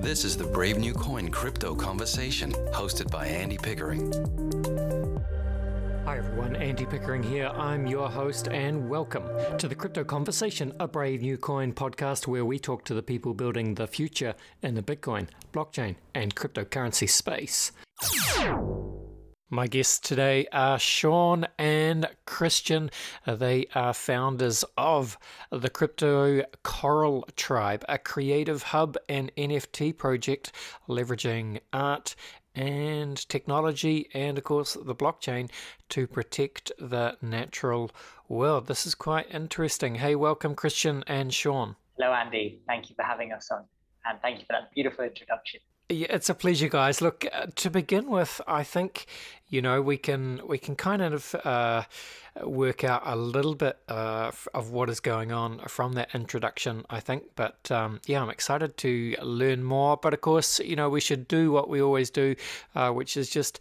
This is the Brave New Coin Crypto Conversation, hosted by Andy Pickering. Hi everyone, Andy Pickering here. I'm your host and welcome to the Crypto Conversation, a Brave New Coin podcast where we talk to the people building the future in the Bitcoin, blockchain and cryptocurrency space. My guests today are Shawn and Christian. They are founders of the Crypto Coral Tribe, a creative hub and NFT project leveraging art and technology and, of course, the blockchain to protect the natural world. This is quite interesting. Hey, welcome, Christian and Shawn. Hello, Andy. Thank you for having us on, and thank you for that beautiful introduction. Yeah, it's a pleasure, guys. Look, to begin with, I think, we can kind of work out a little bit of what is going on from that introduction, I think. But yeah, I'm excited to learn more. But of course, we should do what we always do, which is just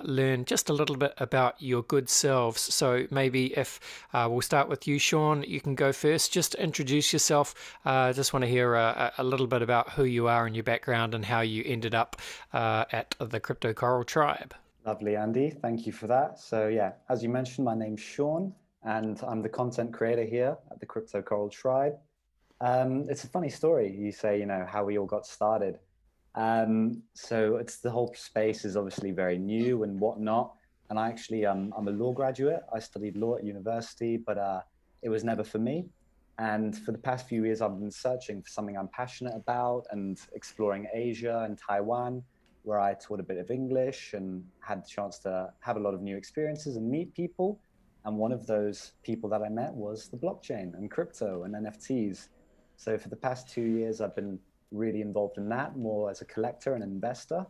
learn just a little bit about your good selves. So maybe if we'll start with you, Shawn, you can go first. Just introduce yourself. Just want to hear a little bit about who you are and your background and how you ended up at the Crypto Coral Tribe. Lovely, Andy. Thank you for that. So yeah, as you mentioned, my name's Shawn, and I'm the content creator here at the Crypto Coral Tribe. It's a funny story. You say, how we all got started. So it's the whole space is obviously very new and whatnot. And I actually, I'm a law graduate. I studied law at university, but it was never for me. And for the past few years, I've been searching for something I'm passionate about and exploring Asia and Taiwan, where I taught a bit of English and had the chance to have a lot of new experiences and meet people. And one of those people that I met was the blockchain and crypto and NFTs. So for the past 2 years, I've been really involved in that, more as a collector and investor.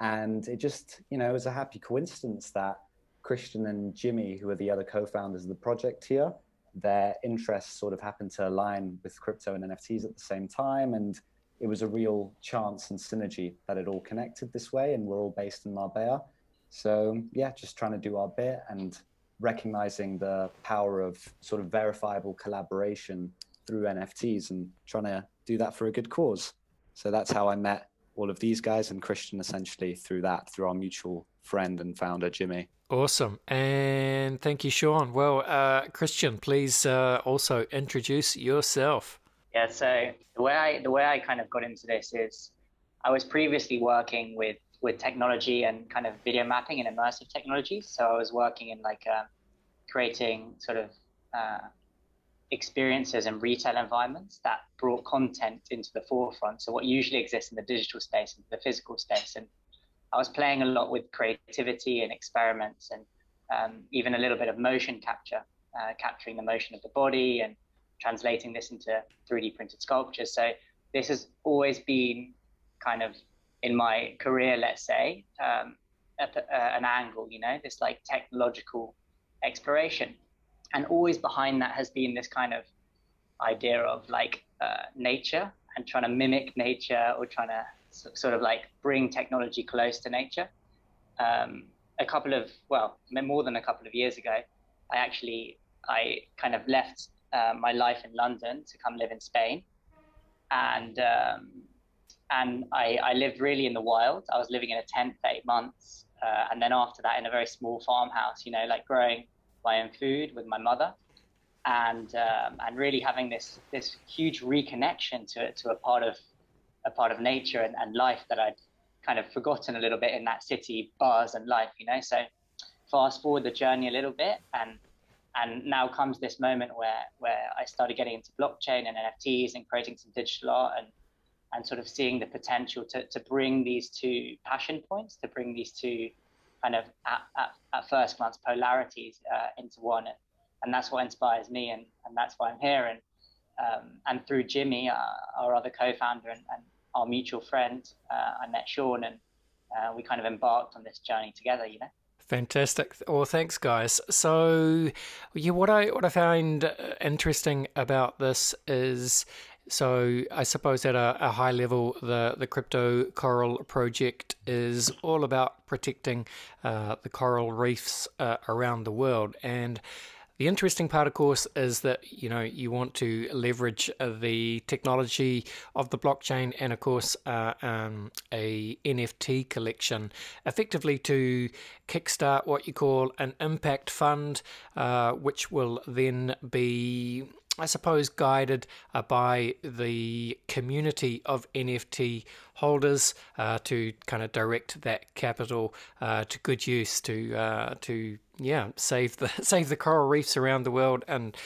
And it just, it was a happy coincidence that Christian and Jimmy, who are the other co-founders of the project here, their interests sort of happened to align with crypto and NFTs at the same time. And it was a real chance and synergy that it all connected this way, and we're all based in Marbella. So yeah, just trying to do our bit and recognizing the power of sort of verifiable collaboration through NFTs and trying to do that for a good cause. So that's how I met all of these guys and Christian essentially through our mutual friend and founder, Jimmy. Awesome. And thank you, Shawn. Well, Christian, please also introduce yourself. Yeah, so the way I kind of got into this is I was previously working with technology and kind of video mapping and immersive technologies. So I was working in creating sort of experiences and retail environments that brought content into the forefront. So what usually exists in the digital space into the physical space. And I was playing a lot with creativity and experiments and even a little bit of motion capture, capturing the motion of the body and translating this into 3D printed sculptures. So this has always been kind of in my career, let's say, an angle, this like technological exploration. And always behind that has been this kind of idea of nature and trying to mimic nature or trying to sort of bring technology close to nature. More than a couple of years ago, I kind of left my life in London to come live in Spain, and I lived really in the wild. I was living in a tent for 8 months, and then after that in a very small farmhouse, growing my own food with my mother, and really having this huge reconnection to a part of nature and life that I'd kind of forgotten a little bit in that city buzz and life, So fast forward the journey a little bit, and now comes this moment where I started getting into blockchain and NFTs and creating some digital art and sort of seeing the potential to bring these two passion points, to bring these two kind of at first glance polarities into one. And that's what inspires me, and that's why I'm here. And through Jimmy, our other co-founder and our mutual friend, I met Shawn, and we kind of embarked on this journey together, Fantastic. Well, thanks, guys. So, yeah, what I find interesting about this is, so I suppose at a high level, the Crypto Coral project is all about protecting the coral reefs around the world. And The interesting part, of course, is that, you want to leverage the technology of the blockchain and, of course, a NFT collection effectively to kickstart what you call an impact fund, which will then be, I suppose, guided by the community of NFT holders to kind of direct that capital to good use to save the coral reefs around the world and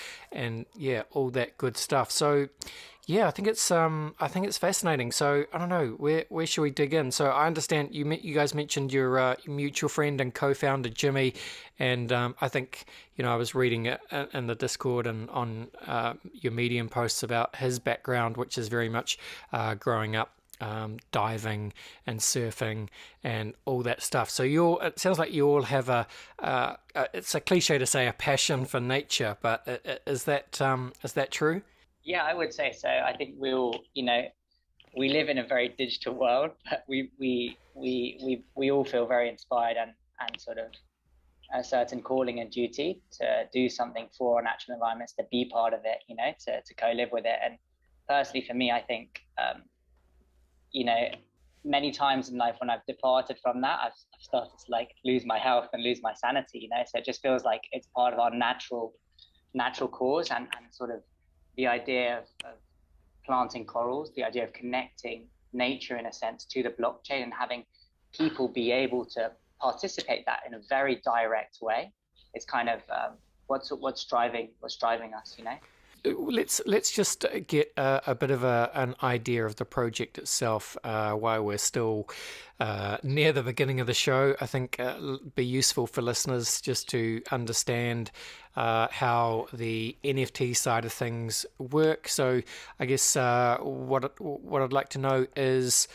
all that good stuff. So I think it's fascinating. So I don't know, where should we dig in? So I understand you guys mentioned your mutual friend and co-founder Jimmy, and I think I was reading it in the Discord and on your Medium posts about his background, which is very much growing up diving and surfing and all that stuff. So it sounds like you all have it's a cliche to say a passion for nature, but is that true? Yeah, I would say so. I think we all, we live in a very digital world, but we all feel very inspired and sort of a certain calling and duty to do something for our natural environments, to be part of it, to co-live with it. And personally, for me, I think, many times in life when I've departed from that, I've started to like lose my health and lose my sanity, so it just feels like it's part of our natural cause, and sort of the idea of planting corals, the idea of connecting nature in a sense to the blockchain and having people be able to participate that in a very direct way. It's kind of what's driving us, Let's just get a bit of an idea of the project itself while we're still near the beginning of the show. I think it'll be useful for listeners just to understand how the NFT side of things work. So I guess what I'd like to know is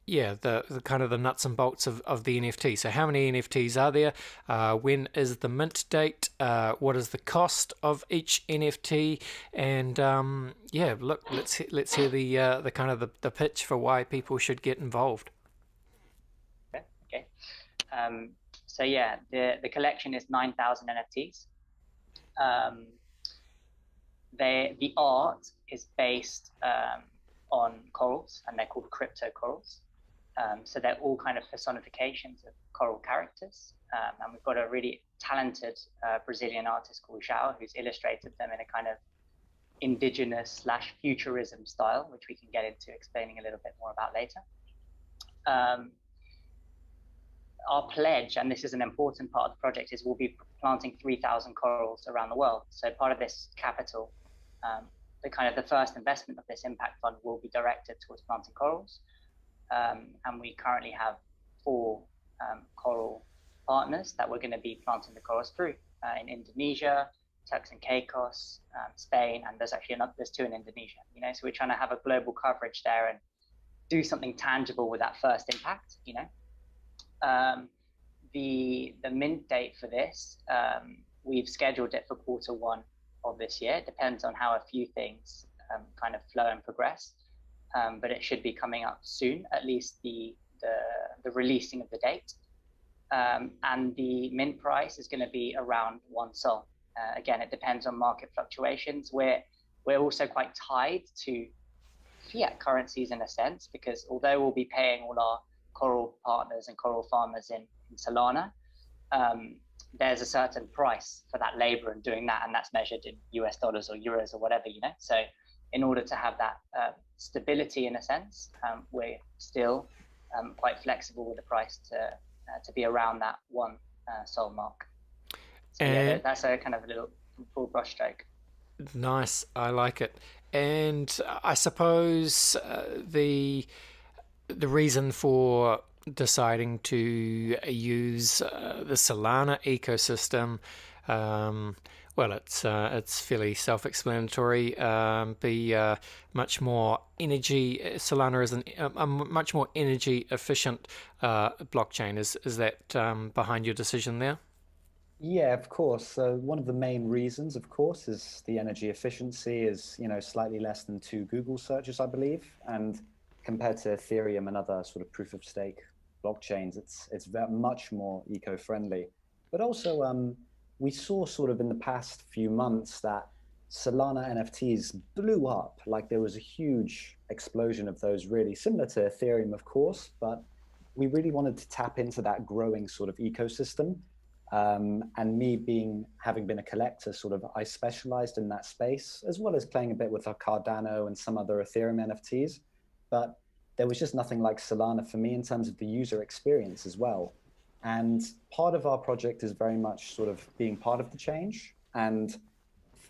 the kind of the nuts and bolts of the NFT. So how many NFTs are there? When is the mint date? What is the cost of each NFT? And let's hear the kind of the pitch for why people should get involved. Okay. So the collection is 9,000 NFTs. The art is based on corals, and they're called crypto corals. So they're all kind of personifications of coral characters. And we've got a really talented Brazilian artist called Joules who's illustrated them in a kind of indigenous / futurism style, which we can get into explaining a little bit more about later. Our pledge, and this is an important part of the project, is we'll be planting 3,000 corals around the world. So part of this capital, the first investment of this impact fund will be directed towards planting corals. And we currently have 4 coral partners that we're going to be planting the corals through in Indonesia, Turks and Caicos, Spain, and there's 2 in Indonesia. So we're trying to have a global coverage there and do something tangible with that first impact. The mint date for this, we've scheduled it for Q1 of this year. It depends on how a few things kind of flow and progress. But it should be coming up soon, at least the releasing of the date. And the mint price is going to be around 1 sol. Again, it depends on market fluctuations. We're also quite tied to fiat currencies in a sense, because although we'll be paying all our coral partners and coral farmers in Solana, there's a certain price for that labor and doing that, and that's measured in US dollars or euros or whatever, So in order to have that stability in a sense, we're still quite flexible with the price to be around that 1 sol mark. So that's a kind of a little full brushstroke. Nice, I like it. And I suppose the reason for deciding to use the Solana ecosystem, it's fairly self-explanatory. Be much more energy. Solana is a much more energy efficient blockchain. Is that behind your decision there? Yeah, of course. So one of the main reasons, of course, is the energy efficiency is slightly less than 2 Google searches, I believe, and compared to Ethereum and other sort of proof-of-stake blockchains, it's very much more eco-friendly. But also, we saw sort of in the past few months that Solana NFTs blew up. Like there was a huge explosion of those, really similar to Ethereum, of course, but we really wanted to tap into that growing sort of ecosystem. And me having been a collector, sort of, I specialized in that space, as well as playing a bit with our Cardano and some other Ethereum NFTs. But there was just nothing like Solana for me in terms of the user experience as well. And part of our project is very much sort of being part of the change. And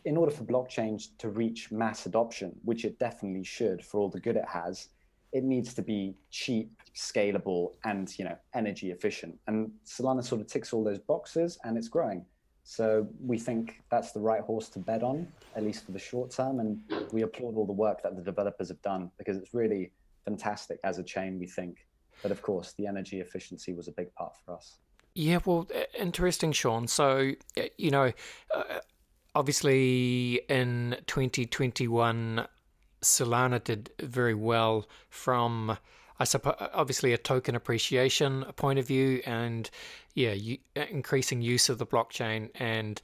in order for blockchain to reach mass adoption, which it definitely should for all the good it has, it needs to be cheap, scalable, and energy efficient. And Solana sort of ticks all those boxes, and it's growing. So we think that's the right horse to bet on, at least for the short term. And we applaud all the work that the developers have done, because it's really fantastic as a chain, we think. But of course, the energy efficiency was a big part for us. Yeah, well, interesting, Shawn. So, obviously in 2021, Solana did very well from, I suppose, obviously a token appreciation point of view, and increasing use of the blockchain, and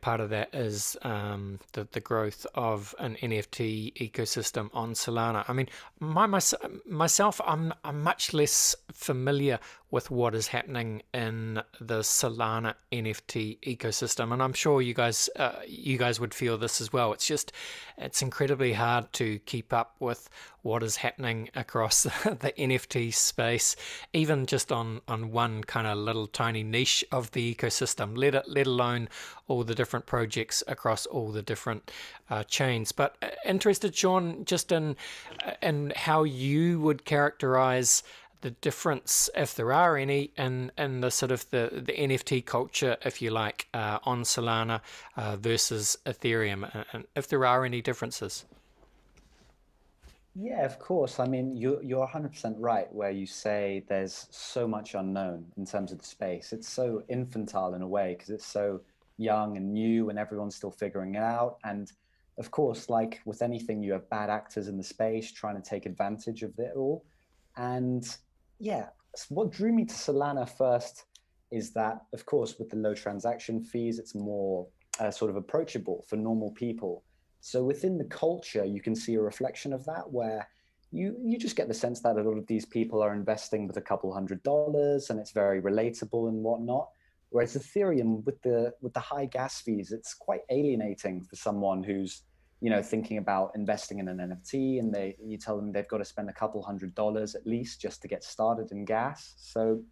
part of that is the growth of an NFT ecosystem on Solana. I mean, myself, I'm much less familiar with what is happening in the Solana NFT ecosystem, and I'm sure you guys would feel this as well. It's incredibly hard to keep up with what is happening across the NFT space, even just on one kind of little tiny niche of the ecosystem, let alone all the different projects across all the different chains. But interested, Shawn, just in how you would characterize the difference, if there are any, in the sort of the NFT culture, if you like, on Solana versus Ethereum, and if there are any differences. Yeah, of course. I mean, you're 100% right where you say there's so much unknown in terms of the space. It's so infantile in a way because it's so young and new and everyone's still figuring it out. And of course, like with anything, you have bad actors in the space trying to take advantage of it all. And yeah, what drew me to Solana first is that, of course, with the low transaction fees, it's more sort of approachable for normal people. So within the culture, you can see a reflection of that, where you just get the sense that a lot of these people are investing with a couple $100, and it's very relatable and whatnot. Whereas Ethereum, with the high gas fees, it's quite alienating for someone who's thinking about investing in an NFT, and you tell them they've got to spend a couple $100 at least just to get started in gas. So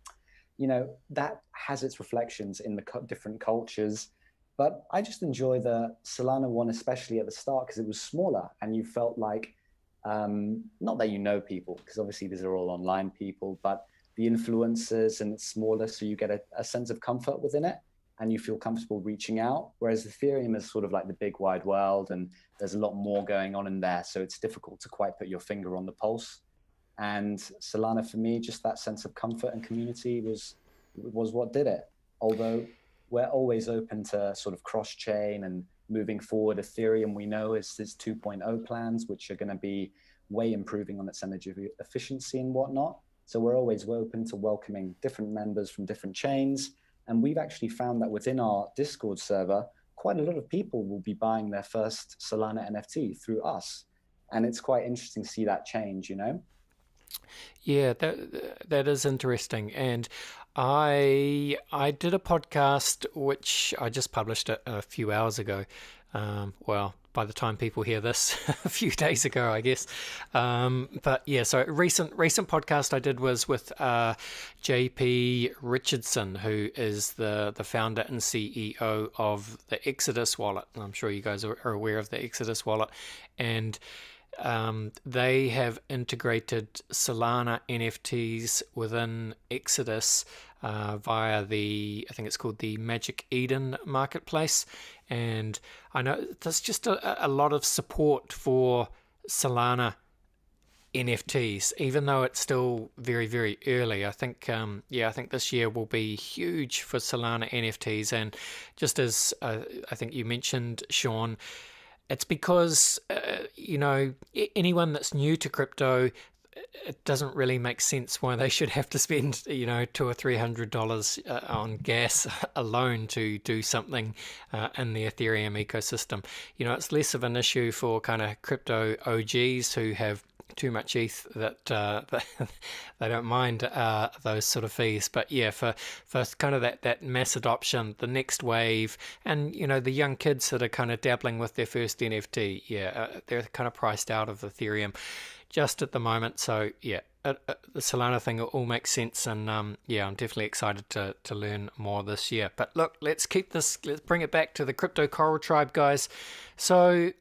that has its reflections in the different cultures. But I just enjoy the Solana one, especially at the start, because it was smaller and you felt like, not that people, because obviously these are all online people, but the influencers, and it's smaller, so you get a sense of comfort within it and you feel comfortable reaching out. Whereas Ethereum is sort of like the big wide world and there's a lot more going on in there. So it's difficult to quite put your finger on the pulse. And Solana, for me, just that sense of comfort and community was what did it. Although we're always open to sort of cross-chain and moving forward. Ethereum, we know, is 2.0 plans, which are going to be way improving on its energy efficiency and whatnot. So we're always open to welcoming different members from different chains. And we've actually found that within our Discord server, quite a lot of people will be buying their first Solana NFT through us. And it's quite interesting to see that change, Yeah, that is interesting. And I did a podcast which I just published a few hours ago. Well, by the time people hear this, a few days ago, I guess. But yeah, so recent podcast I did was with JP Richardson, who is the founder and CEO of the Exodus wallet. I'm sure you guys are aware of the Exodus wallet. And they have integrated Solana NFTs within Exodus via I think it's called the Magic Eden marketplace. And I know there's just a lot of support for Solana NFTs, even though it's still very, very early. I think, I think this year will be huge for Solana NFTs. And just as I think you mentioned, Shawn, it's because, anyone that's new to crypto, it doesn't really make sense why they should have to spend, $200 or $300 on gas alone to do something in the Ethereum ecosystem. It's less of an issue for kind of crypto OGs who have too much ETH that they don't mind those sort of fees. But yeah, for kind of that mass adoption, the next wave, and the young kids that are kind of dabbling with their first NFT, they're kind of priced out of Ethereum just at the moment. So yeah, the Solana thing all makes sense, and I'm definitely excited to learn more this year. But look, let's bring it back to the Crypto Coral Tribe, guys. So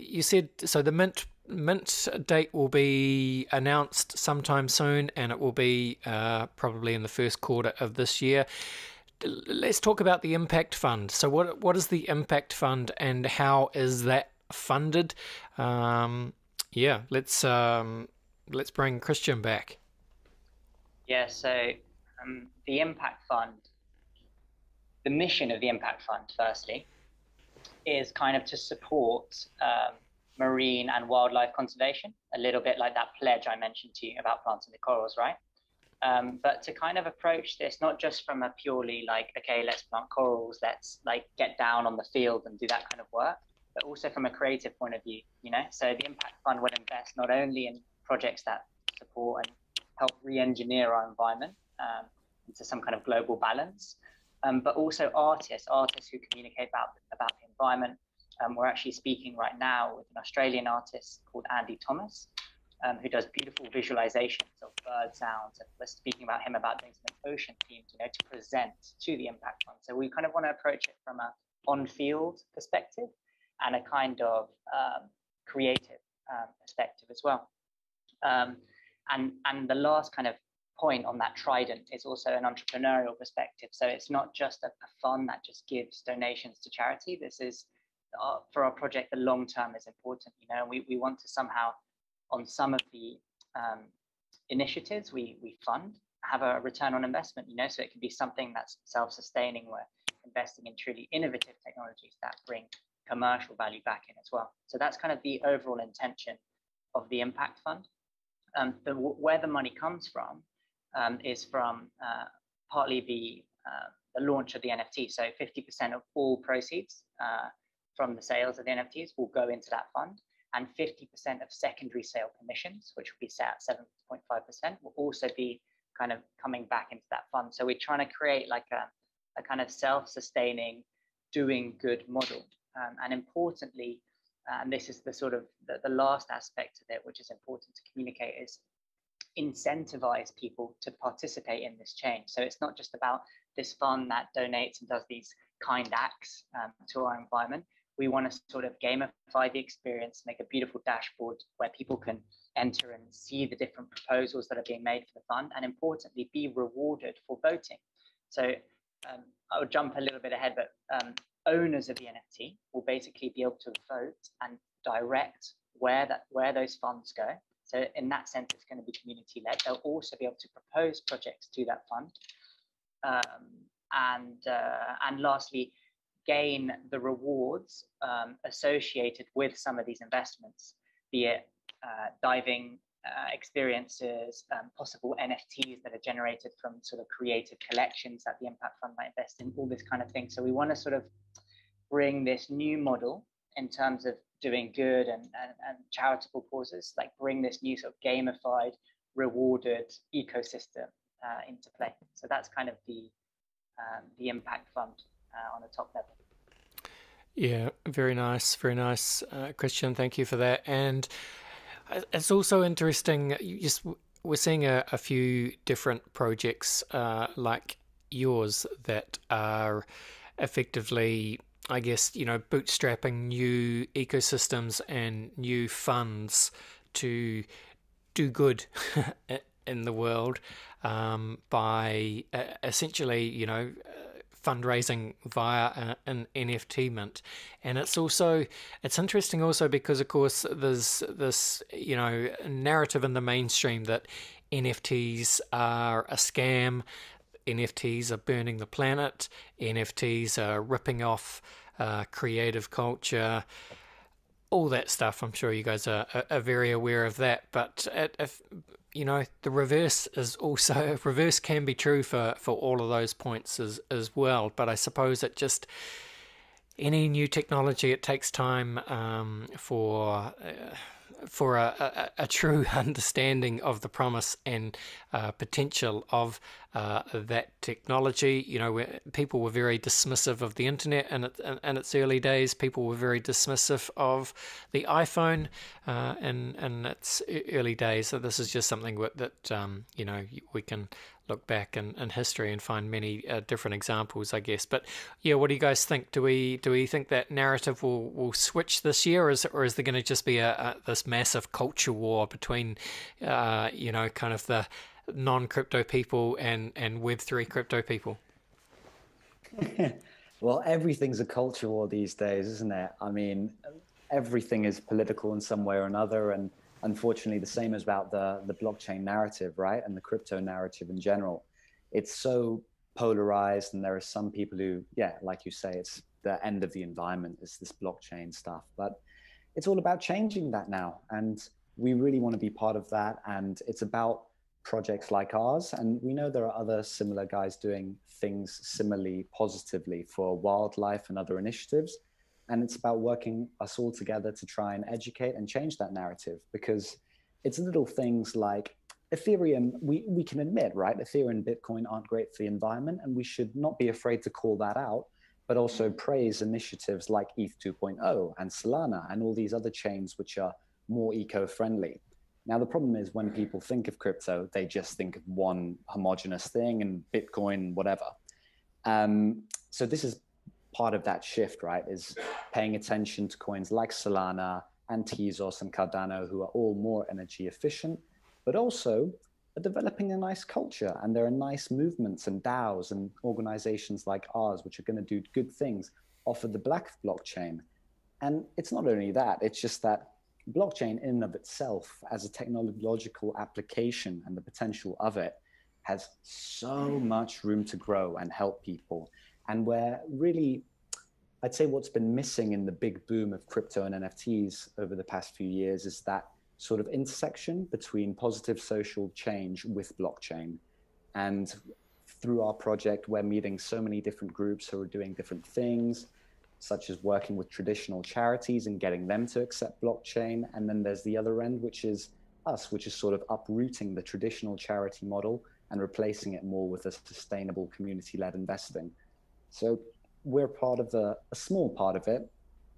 you said, the mint date will be announced sometime soon, and it will be probably in the first quarter of this year. Let's talk about the Impact Fund. So what is the Impact Fund, and how is that funded? Let's bring Christian back. Yeah, so the Impact Fund, the mission of the Impact Fund, firstly, is kind of to support marine and wildlife conservation, a little bit like that pledge I mentioned to you about planting the corals, right? But to kind of approach this, not just from a purely like, okay, let's plant corals, let's like get down on the field and do that kind of work, but also from a creative point of view, So the Impact Fund will invest not only in projects that support and help re-engineer our environment into some kind of global balance, but also artists who communicate about the environment. We're actually speaking right now with an Australian artist called Andy Thomas, who does beautiful visualizations of bird sounds. And we're speaking about him about doing some ocean themes, to present to the Impact Fund. So we kind of want to approach it from a on-field perspective and a kind of creative perspective as well. And the last kind of point on that trident is also an entrepreneurial perspective. So it's not just a fund that just gives donations to charity. This is for our project, the long term is important. We want to somehow, on some of the initiatives we fund, have a return on investment. So it can be something that's self-sustaining. We're investing in truly innovative technologies that bring commercial value back in as well. So that's kind of the overall intention of the Impact Fund. Where the money comes from is from partly the launch of the NFT. So 50% of all proceeds from the sales of the NFTs will go into that fund, and 50% of secondary sale commissions, which will be set at 7.5%, will also be kind of coming back into that fund. So we're trying to create like a kind of self-sustaining, doing good model. And importantly, and this is the sort of the last aspect of it, which is important to communicate, is incentivize people to participate in this change. So it's not just about this fund that donates and does these kind acts to our environment. We want to sort of gamify the experience, make a beautiful dashboard where people can enter and see the different proposals that are being made for the fund, and importantly, be rewarded for voting. So I'll jump a little bit ahead, but owners of the NFT will basically be able to vote and direct where those funds go. So in that sense, it's going to be community-led. They'll also be able to propose projects to that fund. And lastly, gain the rewards associated with some of these investments, be it diving experiences, possible NFTs that are generated from sort of creative collections that the Impact Fund might invest in, all this kind of thing. So we want to sort of bring this new model in terms of doing good and charitable causes, like bring this new sort of gamified, rewarded ecosystem into play. So that's kind of the Impact Fund on the top level. Yeah, very nice, Christian. Thank you for that. And it's also interesting. We're seeing a few different projects like yours that are effectively, I guess, bootstrapping new ecosystems and new funds to do good in the world by essentially, fundraising via an NFT mint. And it's interesting also because, of course, there's this, narrative in the mainstream that NFTs are a scam, NFTs are burning the planet, NFTs are ripping off creative culture, all that stuff. I'm sure you guys are very aware of that. But if you know, the reverse is also reverse can be true for all of those points as well. But I suppose it just any new technology, it takes time for a true understanding of the promise and potential of that technology. You know, people were very dismissive of the internet in its early days. People were very dismissive of the iPhone in its early days. So this is just something that you know, we can look back in history and find many different examples, I guess. But yeah, what do you guys think? Do we think that narrative will switch this year, or is there going to just be this massive culture war between you know, kind of the non-crypto people and Web3 crypto people? Well, everything's a culture war these days, isn't it? I mean, everything is political in some way or another, and unfortunately, the same is about the blockchain narrative, right? And the crypto narrative in general. It's so polarized, and there are some people who, yeah, like you say, it's the end of the environment, is this blockchain stuff. But it's all about changing that now. And we really want to be part of that. And it's about projects like ours. And we know there are other similar guys doing things similarly positively for wildlife and other initiatives. And it's about working us all together to try and educate and change that narrative, because it's little things like Ethereum, we can admit, right? Ethereum and Bitcoin aren't great for the environment, and we should not be afraid to call that out, but also praise initiatives like ETH 2.0 and Solana and all these other chains which are more eco-friendly. Now, the problem is when people think of crypto, they just think of one homogenous thing and Bitcoin, whatever. So this is part of that shift, right, is paying attention to coins like Solana and Tezos and Cardano, who are all more energy efficient, but also are developing a nice culture. And there are nice movements and DAOs and organizations like ours, which are going to do good things off of the Black blockchain. And it's not only that, it's just that blockchain in and of itself as a technological application and the potential of it has so much room to grow and help people. And where really, I'd say what's been missing in the big boom of crypto and NFTs over the past few years is that sort of intersection between positive social change with blockchain. And through our project, we're meeting so many different groups who are doing different things, such as working with traditional charities and getting them to accept blockchain. And then there's the other end, which is us, which is sort of uprooting the traditional charity model and replacing it more with a sustainable community-led investing. So we're part of a small part of it,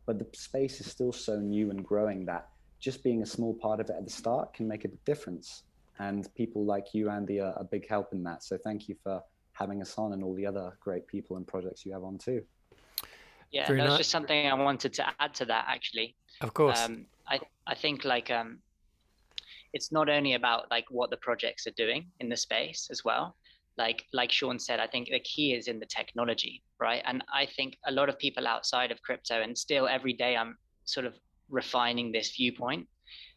but the space is still so new and growing that just being a small part of it at the start can make a big difference. And people like you, Andy, are a big help in that. So thank you for having us on, and all the other great people and projects you have on too. Yeah, that was just something I wanted to add to that, actually. Of course. I think like it's not only about like what the projects are doing in the space as well. Like Shawn said, I think the key is in the technology, right? And I think a lot of people outside of crypto, and still every day I'm sort of refining this viewpoint,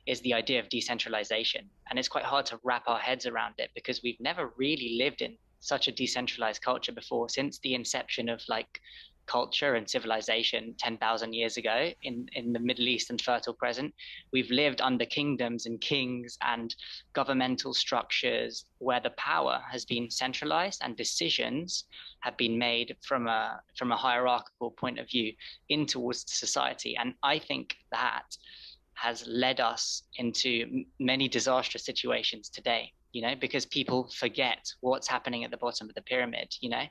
is the idea of decentralization. And it's quite hard to wrap our heads around it because we've never really lived in such a decentralized culture before. Since the inception of like culture and civilization 10,000 years ago in the Middle East and Fertile Crescent, we've lived under kingdoms and kings and governmental structures where the power has been centralized and decisions have been made from a hierarchical point of view in towards society. And I think that has led us into many disastrous situations today, you know, because people forget what's happening at the bottom of the pyramid, you know,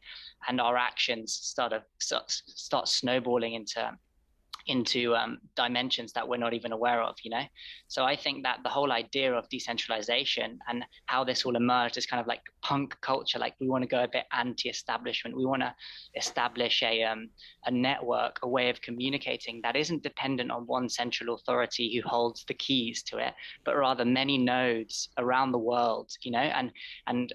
and our actions start snowballing into dimensions that we're not even aware of, you know. So I think that the whole idea of decentralization and how this all emerged is kind of like punk culture. Like we want to go a bit anti-establishment. We want to establish a network, a way of communicating that isn't dependent on one central authority who holds the keys to it, but rather many nodes around the world, you know, and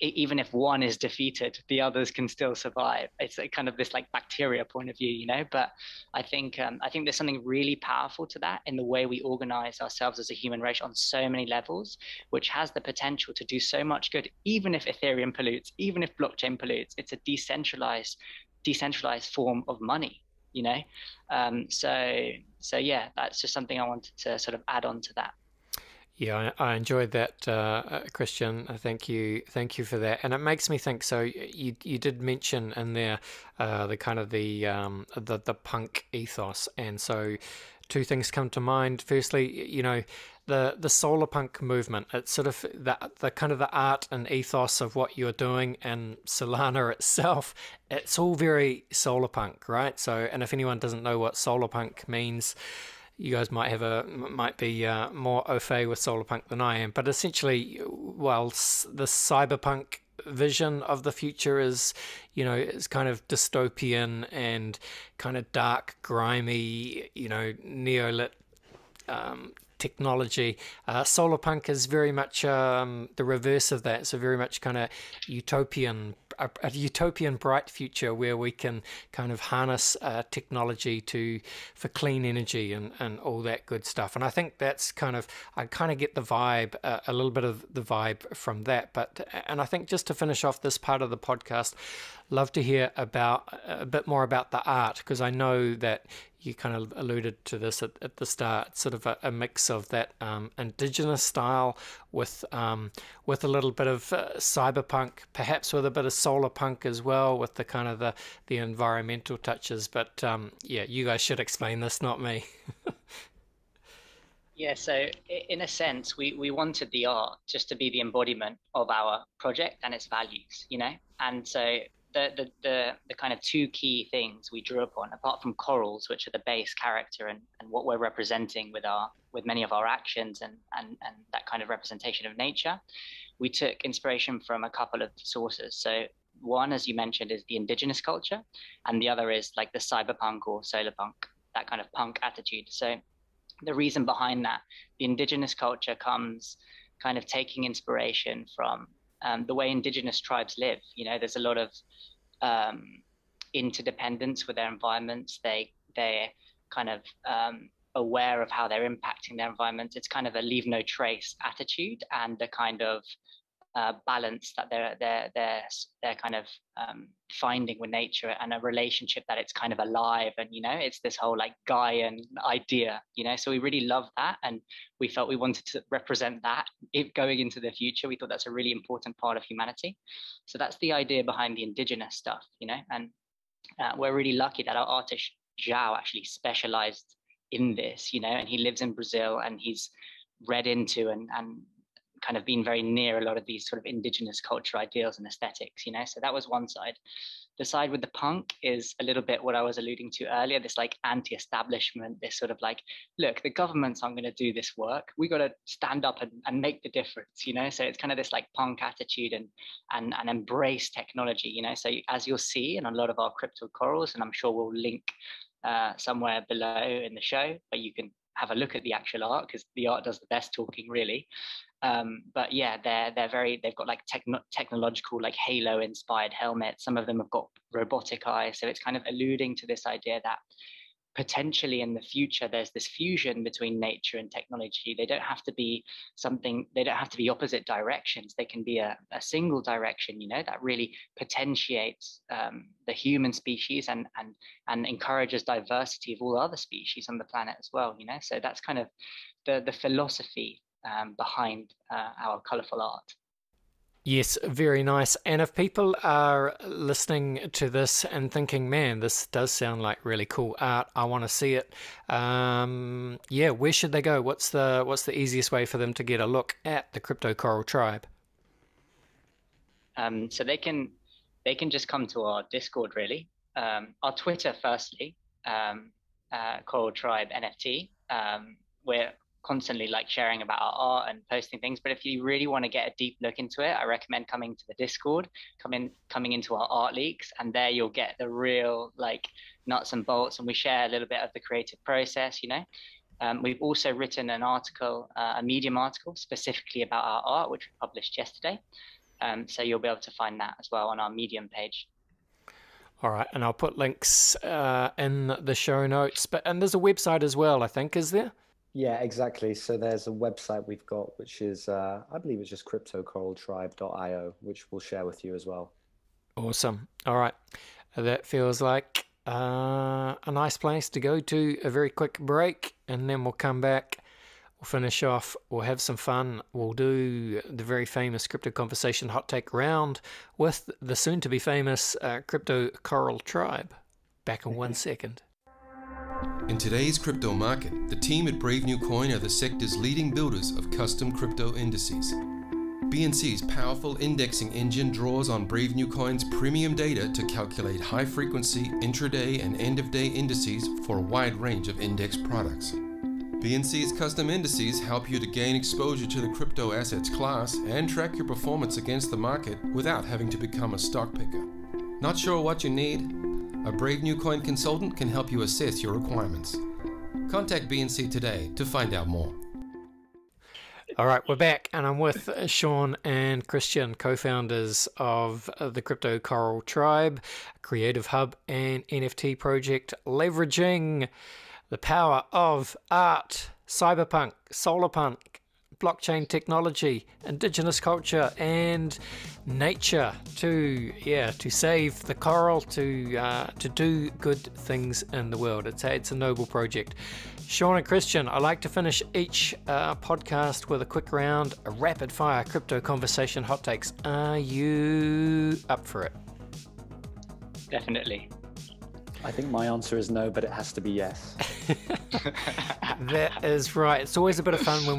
even if one is defeated, the others can still survive. It's a kind of this like bacteria point of view, you know. But I think there's something really powerful to that in the way we organize ourselves as a human race on so many levels, which has the potential to do so much good. Even if Ethereum pollutes, even if blockchain pollutes, it's a decentralized form of money, So yeah, that's just something I wanted to sort of add on to that. Yeah, I enjoyed that, Christian. Thank you for that. And it makes me think. So you did mention in there the kind of the punk ethos, and so two things come to mind. Firstly, the solar punk movement. It's sort of the kind of the art and ethos of what you're doing, and Solana itself. It's all very solar punk, right? So, and if anyone doesn't know what solar punk means, you guys might be more au fait with solarpunk than I am, but essentially, while the cyberpunk vision of the future is, is kind of dystopian and kind of dark, grimy, neolit technology. Solarpunk is very much the reverse of that. So very much kind of utopian, a utopian bright future where we can kind of harness technology for clean energy and all that good stuff. And I think that's I kind of get the vibe, a little bit of the vibe from that. And I think just to finish off this part of the podcast, love to hear a bit more about the art, because I know that you kind of alluded to this at the start, sort of a mix of that indigenous style with a little bit of cyberpunk, perhaps with a bit of solar punk as well, with the kind of the environmental touches. But yeah, you guys should explain this, not me. Yeah, so in a sense, we wanted the art just to be the embodiment of our project and its values, and so the kind of two key things we drew upon, apart from corals, which are the base character and what we're representing with many of our actions and that kind of representation of nature, we took inspiration from a couple of sources. So one, as you mentioned, is the indigenous culture, and the other is like the cyberpunk or solar punk, that kind of punk attitude. So the reason behind that, the indigenous culture comes kind of taking inspiration from the way indigenous tribes live. There's a lot of interdependence with their environments. They're kind of aware of how they're impacting their environment. It's kind of a leave no trace attitude, and the kind of balance that they're kind of finding with nature, and a relationship that it's kind of alive, and it's this whole like Gaian idea, so we really love that, and we felt we wanted to represent that going into the future. We thought that's a really important part of humanity, so that's the idea behind the indigenous stuff, and we're really lucky that our artist Joules actually specialized in this, and he lives in Brazil, and he's read into and kind of been very near a lot of these sort of indigenous culture ideals and aesthetics, so that was one side. The side with the punk is a little bit what I was alluding to earlier, this like anti-establishment, this sort of like, look, the governments aren't going to do this work, we got to stand up and make the difference, so it's kind of this like punk attitude and embrace technology, so as you'll see in a lot of our crypto corals, and I'm sure we'll link somewhere below in the show, but you can have a look at the actual art, because the art does the best talking, really. But yeah, they've got like technological, like Halo inspired helmets. Some of them have got robotic eyes. So it's kind of alluding to this idea that potentially in the future, there's this fusion between nature and technology. They don't have to be opposite directions. They can be a single direction, that really potentiates the human species and encourages diversity of all other species on the planet as well, So that's kind of the philosophy behind our colourful art. Yes, very nice. And if people are listening to this and thinking, man, this does sound like really cool art, I want to see it. Yeah, where should they go? What's the easiest way for them to get a look at the Crypto Coral Tribe? So they can just come to our Discord, really. Our Twitter, firstly, Coral Tribe NFT. We're constantly like sharing about our art and posting things, but if you really want to get a deep look into it, I recommend coming to the Discord, coming into our art leaks, and there you'll get the real like nuts and bolts, and we share a little bit of the creative process. We've also written an article, a Medium article specifically about our art, which we published yesterday, so you'll be able to find that as well on our Medium page. All right, and I'll put links in the show notes, and there's a website as well, I think, is there? Yeah, exactly. So there's a website we've got, which is, I believe it's just cryptocoraltribe.io, which we'll share with you as well. Awesome. All right. That feels like a nice place to go to, a very quick break, and then we'll come back. We'll finish off. We'll have some fun. We'll do the very famous Crypto Conversation Hot Take round with the soon-to-be famous Crypto Coral Tribe. Back in 1 second. In today's crypto market, the team at Brave New Coin are the sector's leading builders of custom crypto indices. BNC's powerful indexing engine draws on Brave New Coin's premium data to calculate high-frequency intraday and end-of-day indices for a wide range of index products. BNC's custom indices help you to gain exposure to the crypto assets class and track your performance against the market without having to become a stock picker. Not sure what you need? A Brave New Coin consultant can help you assess your requirements. Contact BNC today to find out more. All right, we're back, and I'm with Shawn and Christian, co-founders of the Crypto Coral Tribe, creative hub and NFT project, leveraging the power of art, cyberpunk, solarpunk, blockchain technology, indigenous culture, and nature to save the coral, to do good things in the world. It's a noble project. Shawn and Christian, I like to finish each podcast with a quick round, a rapid fire crypto conversation hot takes. Are you up for it? Definitely. I think my answer is no, but it has to be yes. That is right. It's always a bit of fun when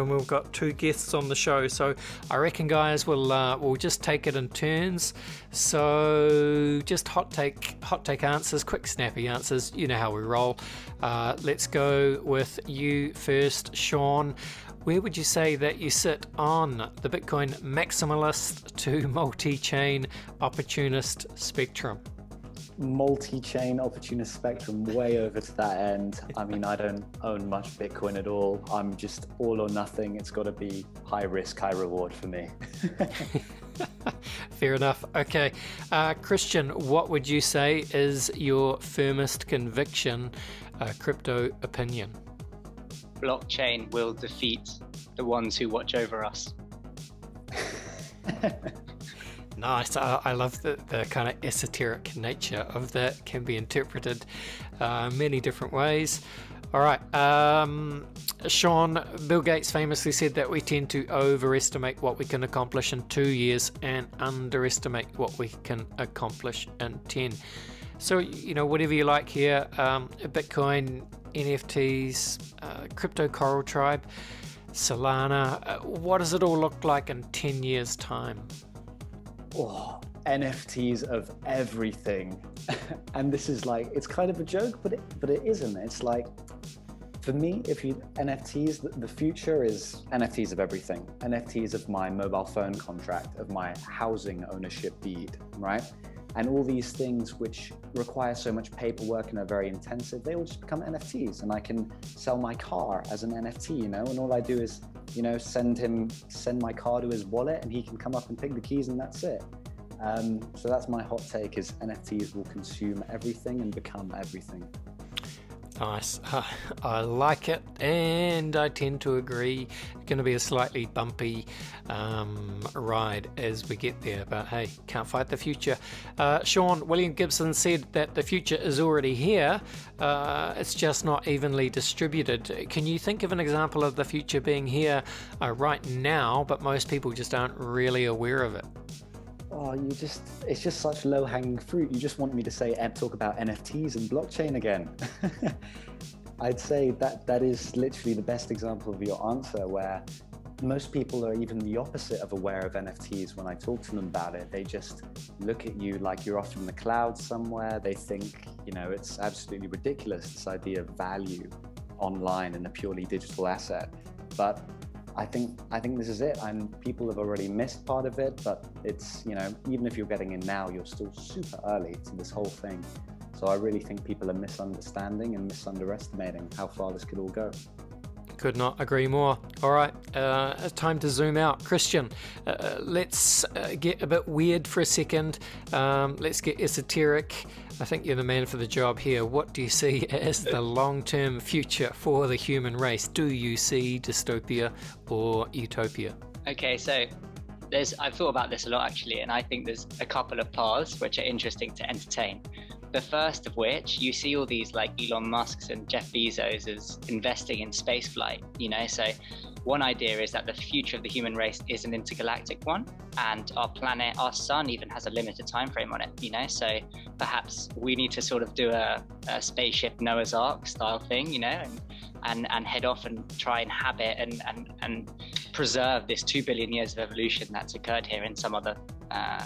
we've got two guests on the show. So I reckon, guys, we'll just take it in turns. So just hot take answers, quick snappy answers. You know how we roll. Let's go with you first, Shawn. Where would you say that you sit on the Bitcoin maximalist to multi-chain opportunist spectrum? Multi-chain opportunist spectrum, way over to that end. I mean, I don't own much Bitcoin at all. I'm just all or nothing. It's got to be high risk, high reward for me. Fair enough. Okay. Christian, what would you say is your firmest conviction, crypto opinion? Blockchain will defeat the ones who watch over us. Nice. I love the kind of esoteric nature of that. Can be interpreted many different ways. All right. Shawn, Bill Gates famously said that we tend to overestimate what we can accomplish in 2 years and underestimate what we can accomplish in 10. So, whatever you like here, Bitcoin, NFTs, Crypto Coral Tribe, Solana, what does it all look like in 10 years' time? Oh, NFTs of everything. And this is like, it's kind of a joke, but it isn't. It's like, for me, NFTs, the future is NFTs of everything. NFTs of my mobile phone contract, of my housing ownership deed, right? And all these things which require so much paperwork and are very intensive, they will just become NFTs. And I can sell my car as an NFT, and all I do is, send my car to his wallet and he can come up and pick the keys and that's it. So that's my hot take, is NFTs will consume everything and become everything. Nice. I like it, and I tend to agree. It's going to be a slightly bumpy ride as we get there, but hey, can't fight the future. Shawn, William Gibson said that the future is already here. It's just not evenly distributed. Can you think of an example of the future being here right now, but most people just aren't really aware of it? Oh, it's just such low-hanging fruit. You just want me to talk about NFTs and blockchain again. I'd say that is literally the best example of your answer, where most people are even the opposite of aware of NFTs. When I talk to them about it, they just look at you like you're off in the clouds somewhere. They think, it's absolutely ridiculous, this idea of value online in a purely digital asset. But I think this is it, and people have already missed part of it, but it's, even if you're getting in now, you're still super early to this whole thing. So I really think people are misunderstanding and misunderestimating how far this could all go. Could not agree more. All right, it's time to zoom out. Christian, let's get a bit weird for a second. Let's get esoteric. I think you're the man for the job here. What do you see as the long-term future for the human race? Do you see dystopia or utopia? Okay, so I've thought about this a lot actually, and I think there's a couple of paths which are interesting to entertain. The first of which, you see all these like Elon Musk's and Jeff Bezos is investing in space flight, you know. So one idea is that the future of the human race is an intergalactic one, and our planet, our sun, even has a limited time frame on it, you know. So perhaps we need to sort of do a spaceship Noah's Ark style thing, you know, and head off and try and habit and preserve this 2 billion years of evolution that's occurred here in some other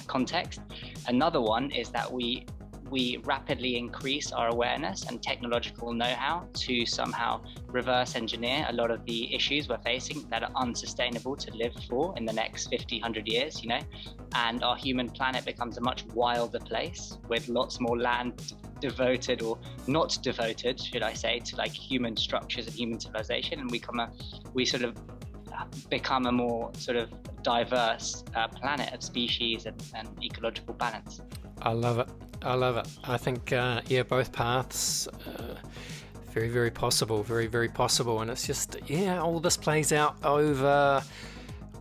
context. Another one is that we rapidly increase our awareness and technological know-how to somehow reverse engineer a lot of the issues we're facing that are unsustainable to live for in the next 50, 100 years, you know, and our human planet becomes a much wilder place with lots more land devoted, or not devoted, should I say, to like human structures and human civilization, and we sort of become a more sort of diverse planet of species and ecological balance. I love it. I love it. I think, yeah, both paths, very, very possible, very, very possible. And it's just, yeah, all this plays out over,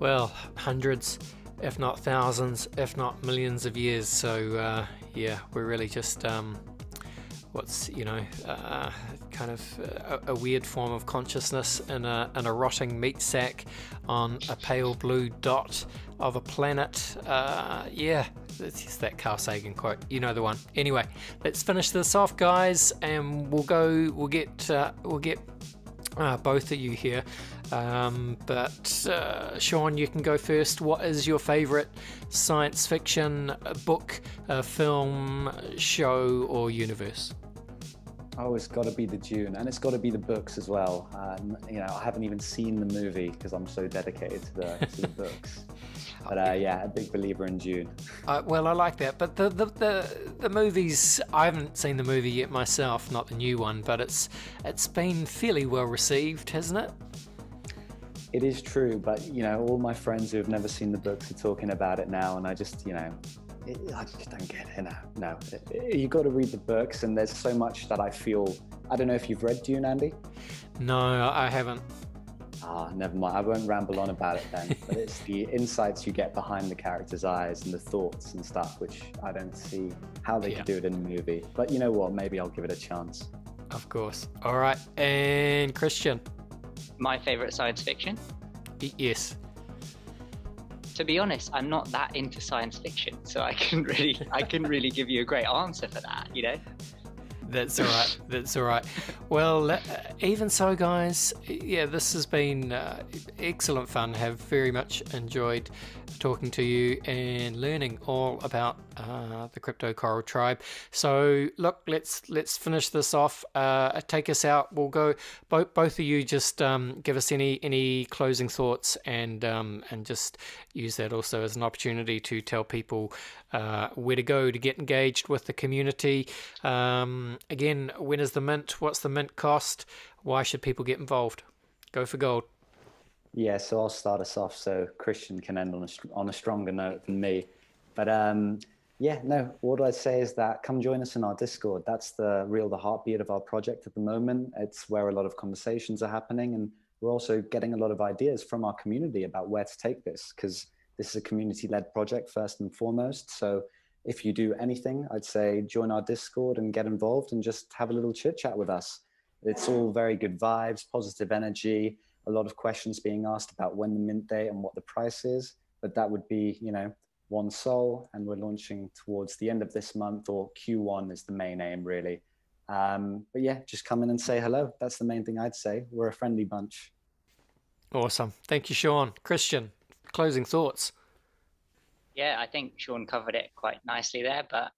well, hundreds, if not thousands, if not millions of years. So, yeah, we're really just, what's, you know, kind of a weird form of consciousness in a rotting meat sack on a pale blue dot of a planet. Yeah, it's just that Carl Sagan quote, you know the one. Anyway, let's finish this off, guys, and we'll get both of you here. But Shawn, you can go first. What is your favorite science fiction book, film, show, or universe? Oh, it's got to be the Dune, and it's got to be the books as well. You know, I haven't even seen the movie because I'm so dedicated to the books. But yeah, a big believer in Dune. Well, I like that. But the movies, I haven't seen the movie yet myself, not the new one, but it's been fairly well received, hasn't it? It is true, but you know, all my friends who have never seen the books are talking about it now, and I just, you know, I just don't get it. No, you got to read the books, and there's so much that I feel. I don't know if you've read Dune, Andy. No, I haven't. Never mind. I won't ramble on about it then. But it's the insights you get behind the characters' eyes and the thoughts and stuff, which I don't see how they could do it in a movie. But you know what? Maybe I'll give it a chance. Of course. All right, and Christian. My favorite science fiction? Yes. To be honest, I'm not that into science fiction, so I can really give you a great answer for that, you know? That's all right. That's all right. Well, even so, guys, yeah, this has been excellent fun. Have very much enjoyed talking to you and learning all about the Crypto Coral Tribe. So, look, let's finish this off. Take us out. We'll go. Both of you just give us any closing thoughts, and just use that also as an opportunity to tell people where to go to get engaged with the community. Again, when is the mint? What's the mint cost? Why should people get involved? Go for gold. Yeah, so I'll start us off so Christian can end on a stronger note than me. But yeah, no, what I'd say is that come join us in our Discord. That's the heartbeat of our project at the moment. It's where a lot of conversations are happening, and we're also getting a lot of ideas from our community about where to take this, because this is a community-led project first and foremost. So if you do anything, I'd say join our Discord and get involved and just have a little chit chat with us. It's all very good vibes, positive energy, a lot of questions being asked about when the mint date and what the price is. But that would be, you know, one sol, and we're launching towards the end of this month, or Q1 is the main aim, really. But yeah, just come in and say hello. That's the main thing I'd say. We're a friendly bunch. Awesome. Thank you, Shawn. Christian, closing thoughts. Yeah, I think Shawn covered it quite nicely there, but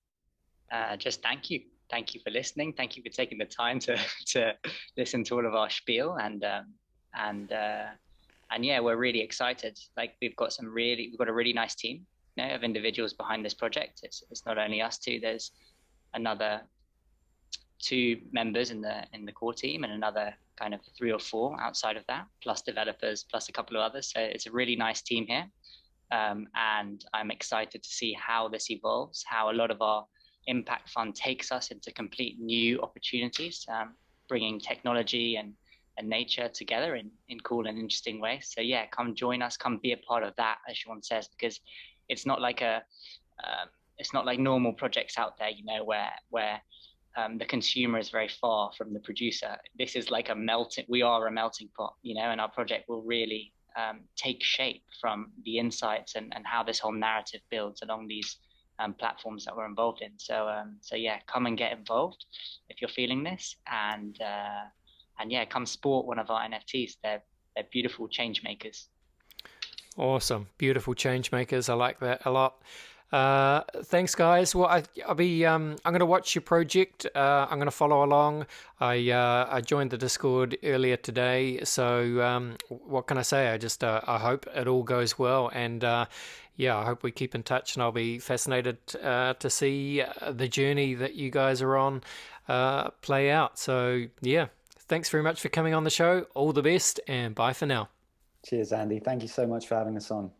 just thank you. Thank you for listening. Thank you for taking the time to listen to all of our spiel, and yeah, we're really excited. Like we've got a really nice team, you know, of individuals behind this project. It's not only us two. There's another 2 members in the core team, and another kind of 3 or 4 outside of that, plus developers, plus a couple of others. So it's a really nice team here. And I'm excited to see how this evolves, how a lot of our impact fund takes us into complete new opportunities, bringing technology and nature together in cool and interesting ways. So yeah, come join us, come be a part of that, as Shawn says, because it's not like normal projects out there, you know, where the consumer is very far from the producer. This is like we are a melting pot, you know, and our project will really take shape from the insights and how this whole narrative builds along these platforms that we're involved in. So yeah, come and get involved if you're feeling this, and yeah, come sport one of our NFTs. They're beautiful change makers. Awesome, beautiful change makers. I like that a lot. Thanks, guys. Well, I'm going to watch your project. I'm going to follow along. I joined the Discord earlier today, so what can I say? I hope it all goes well, and yeah, I hope we keep in touch, and I'll be fascinated to see the journey that you guys are on play out. So yeah, thanks very much for coming on the show. All the best, and bye for now. Cheers, Andy. Thank you so much for having us on.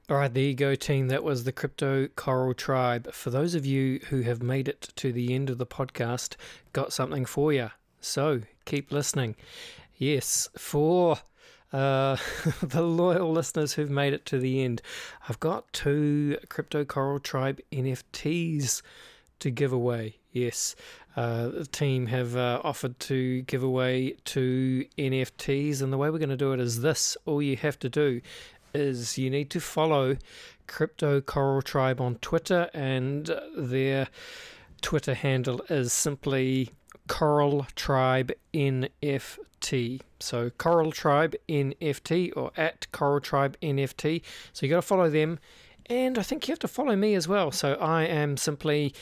All right, there you go, team. That was the Crypto Coral Tribe. For those of you who have made it to the end of the podcast, got something for you. So keep listening. Yes, for the loyal listeners who've made it to the end, I've got 2 Crypto Coral Tribe NFTs to give away. Yes, the team have offered to give away 2 NFTs, and the way we're going to do it is this. All you have to do is you need to follow Crypto Coral Tribe on Twitter, and their Twitter handle is simply Coral Tribe NFT. So Coral Tribe NFT, or at Coral Tribe NFT. So you got to follow them, and I think you have to follow me as well. So I am simply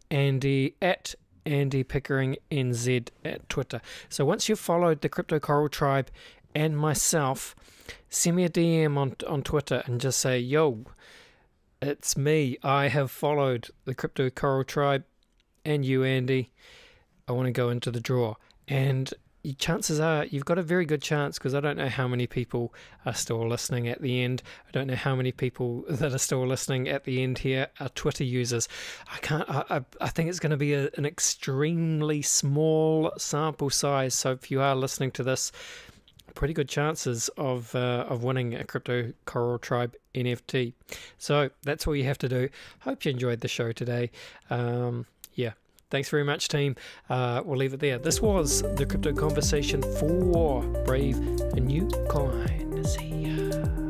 Andy at Andy Pickering NZ at Twitter. So once you've followed the Crypto Coral Tribe and myself, send me a DM on Twitter and just say, yo, it's me. I have followed the Crypto Coral Tribe and you, Andy. I want to go into the draw. And chances are you've got a very good chance, because I don't know how many people are still listening at the end. I don't know how many people that are still listening at the end here are Twitter users. I think it's going to be an extremely small sample size. So if you are listening to this, pretty good chances of winning a Crypto Coral Tribe NFT. So that's all you have to do. Hope you enjoyed the show today. Yeah, thanks very much, team. We'll leave it there. This was the Crypto Conversation for Brave a New Coin. See ya.